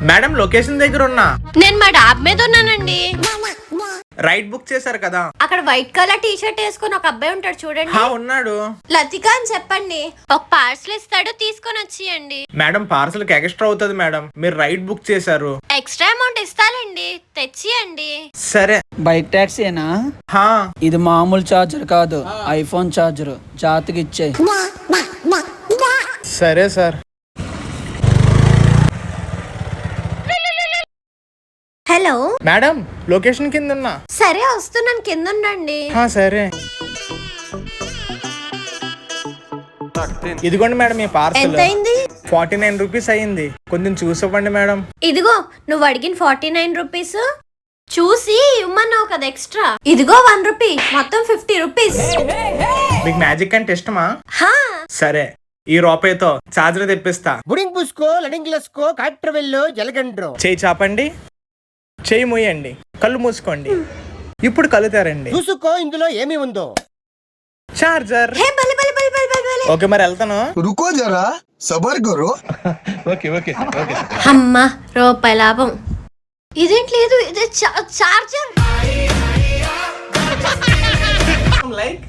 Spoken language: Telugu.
మేడం లొకేషన్ దగ్గర ఉన్నా. నేను మా డాబ్ మీద ఉన్నానండి. రైడ్ బుక్ చేశారు కదా. అక్కడ వైట్ కలర్ టీ షర్ట్ వేసుకొని ఒక అబ్బాయి ఉంటాడు చూడండి. ఉన్నాడు. లతిక అని చెప్పండి. ఒక పార్సల్ ఇస్తాడు, తీసుకొని వచ్చేయండి. మేడం పార్సల్ కి ఎక్స్ట్రా అవుతుంది మేడం, మీరు రైడ్ బుక్ చేశారు. ఎక్స్ట్రా అమౌంట్ ఇస్తానండి, తెచ్చియండి. సరే. బైక్ టాక్సీనా? ఇది మామూలు చార్జర్ కాదు, ఐఫోన్ చార్జర్. జాతికి ఇచ్చే. సరే సార్. హలో మేడం లొకేషన్ కింద ఉన్నా. సరే వస్తున్నాను, కింద ఉండండి. సరే. ఇదిగోండి మేడం మీ పార్సల్. ఎంత అయింది? 49 రూపీస్ అయింది. కొంచెం చూసివ్వండి మేడం. ఇదిగో నువ్వు అడిగిన 49 రూపీస్. చూసి ఇవ్వమన్నావు కదా ఎక్స్ట్రా. ఇదిగో 1 రూపీ, మొత్తం 50 రూపీస్. మీకు మ్యాజిక్ అంటే ఇష్టమా? సరే, ఈ రూపాయితో చార్జర్ తెప్పిస్తా. బుడింగ్ పుస్కో లడింగ్ లస్కో కాట్ర వెల్లో జలగండ్రో. చేయి చాపండి, చేయి మూయండి, కళ్ళు మూసుకోండి. ఇప్పుడు కళ్ళు తెరండి. చూసుకో ఇందులో ఏమి ఉందో. చార్జర్. ఓకే మరి వెళ్తాను. రుకో జరా సబర్ కరో. అమ్మా రూపాయి లాభం. ఇదేంటి లేదు, ఇది చార్జర్. లైక్